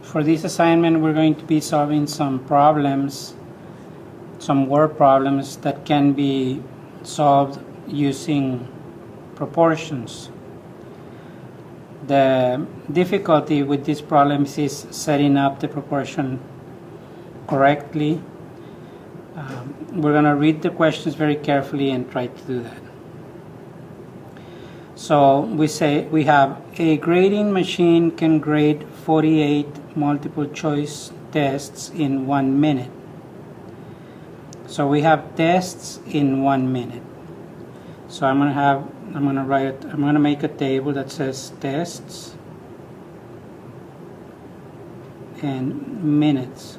For this assignment, we're going to be solving some problems, some word problems that can be solved using proportions. The difficulty with these problems is setting up the proportion correctly. We're going to read the questions very carefully and try to do that. So we have a grading machine can grade 48 multiple choice tests in 1 minute. So we have tests in 1 minute. So I'm going to make a table that says tests and minutes.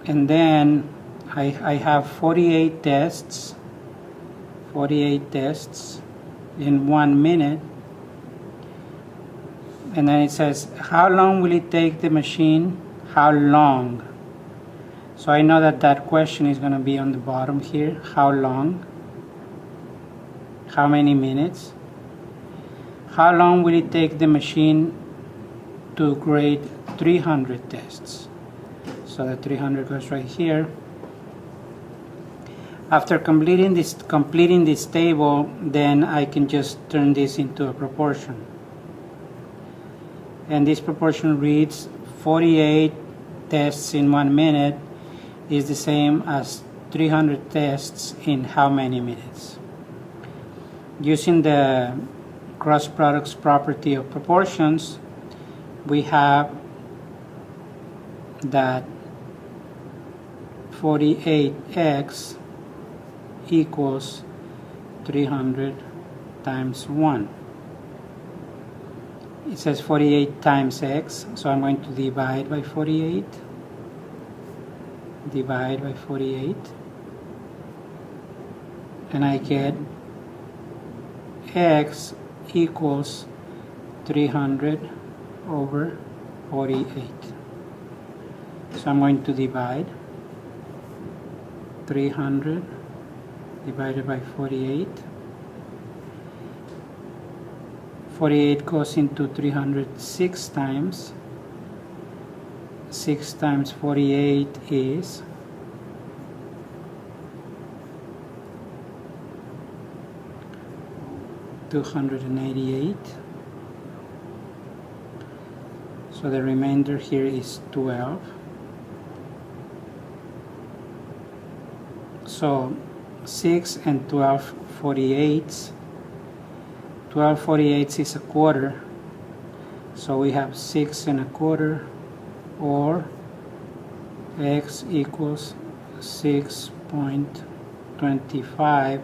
And then I have 48 tests in 1 minute, and then it says how long will it take the machine, how long. So I know that question is going to be on the bottom here. How long, how many minutes. How long will it take the machine to grade 300 tests? So the 300 goes right here. After completing this table, then I can just turn this into a proportion. And this proportion reads 48 tests in 1 minute is the same as 300 tests in how many minutes? Using the cross products property of proportions, we have that 48x equals 300 times 1. It says 48 times x, so I'm going to divide by 48. Divide by 48. And I get x equals 300 over 48. So I'm going to divide 300 divided by 48. 48 goes into 306 times. 6 times 48 is 288. So the remainder here is 12. So 6 and 12 48s. 12 48s is a quarter. So we have 6 1/4, or x equals 6.25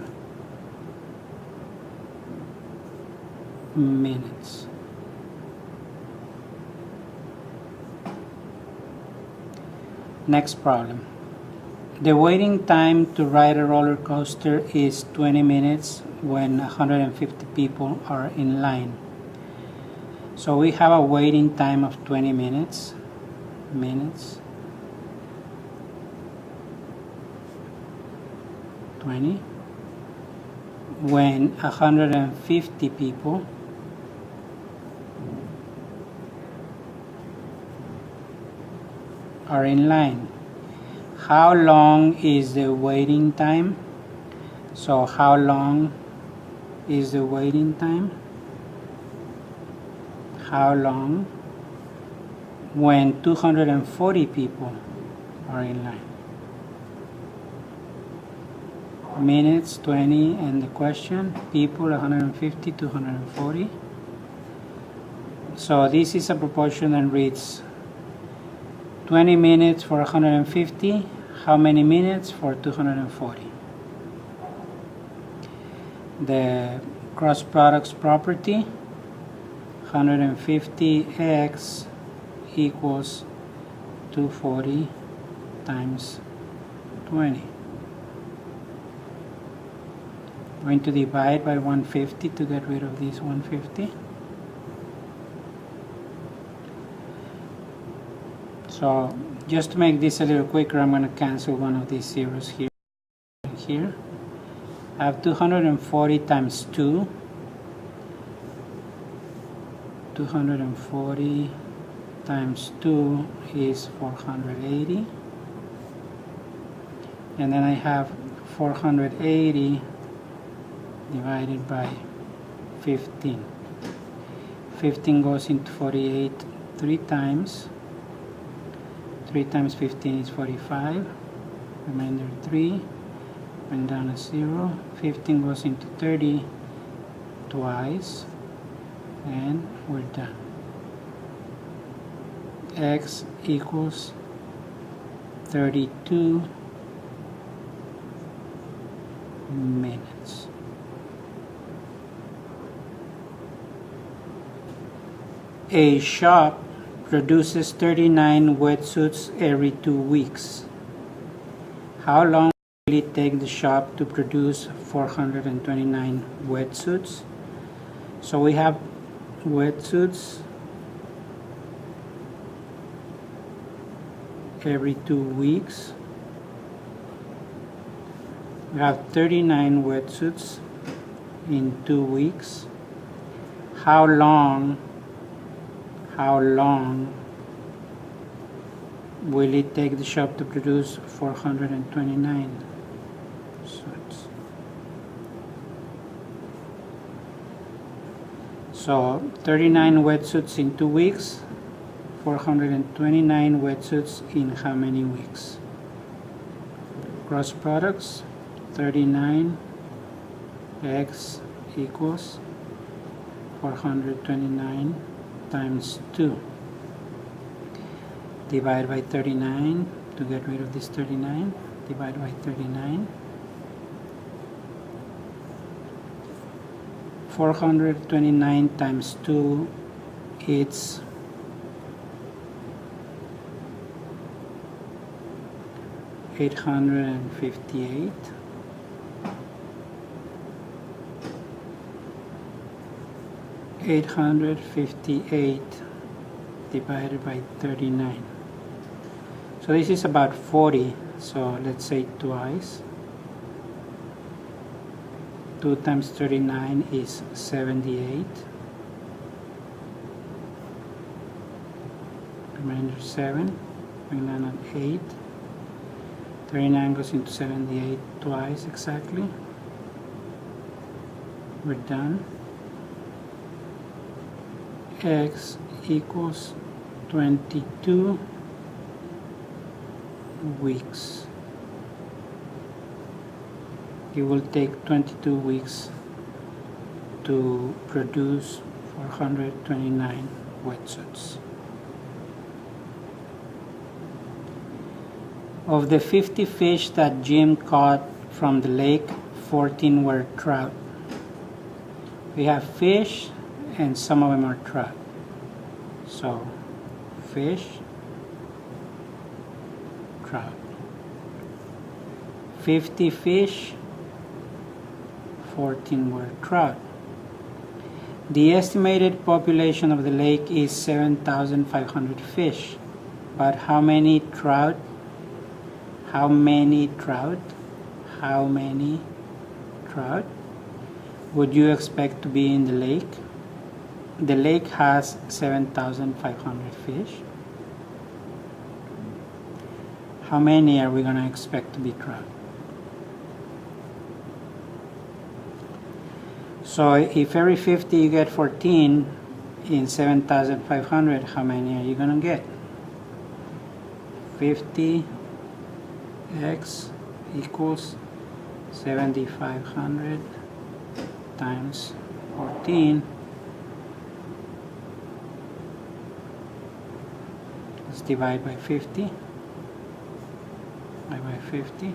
minutes. Next problem. The waiting time to ride a roller coaster is 20 minutes when 150 people are in line. So we have a waiting time of 20 minutes. 20 when 150 people are in line. How long is the waiting time? So how long is the waiting time? How long when 240 people are in line? Minutes 20, and the question, people 150 to 140. So this is a proportion that reads 20 minutes for 150, how many minutes for 240? The cross products property, 150x equals 240 times 20. I'm going to divide by 150 to get rid of this 150. So just to make this a little quicker, I'm going to cancel one of these zeros here. I have 240 times 2 240 times 2 is 480, and then I have 480 divided by 15. 15 goes into 48 3 times. 3 times 15 is 45, remainder 3, went down to 0. 15 goes into 30 twice, and we're done. X equals 32 minutes. A shop produces 39 wetsuits every 2 weeks. How long will it take the shop to produce 429 wetsuits? So we have wetsuits every 2 weeks. We have 39 wetsuits in 2 weeks. How long will it take the shop to produce 429 suits? So 39 wetsuits in 2 weeks, 429 wetsuits in how many weeks? Cross products, 39 x equals 429 times 2. Divide by 39 to get rid of this 39. Divide by 39. 429 times 2, it's 858. 858 divided by 39. So this is about 40. So let's say twice. 2 times 39 is 78. Remainder 7. Bring down an 8. 39 goes into 78 twice exactly. We're done. X equals 22 weeks. It will take 22 weeks to produce 429 wetsuits. Of the 50 fish that Jim caught from the lake, 14 were trout. We have fish and some of them are trout. So fish, trout. 50 fish, 14 were trout. The estimated population of the lake is 7,500 fish. But how many trout? How many trout? How many trout would you expect to be in the lake? The lake has 7,500 fish. How many are we going to expect to be trout? So if every 50 you get 14 in 7,500, how many are you going to get? 50 x equals 7,500 times 14. Let's divide by 50. Divide by 50.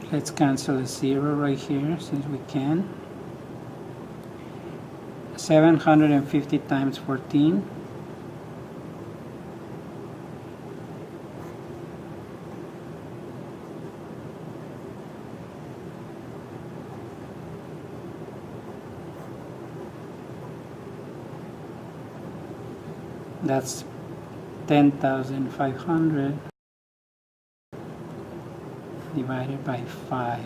Let's cancel a 0 right here since we can. 750 times 14. That's 10,500. divided by 5.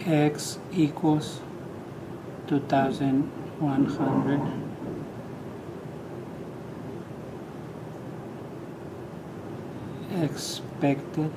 X equals 2,100 expected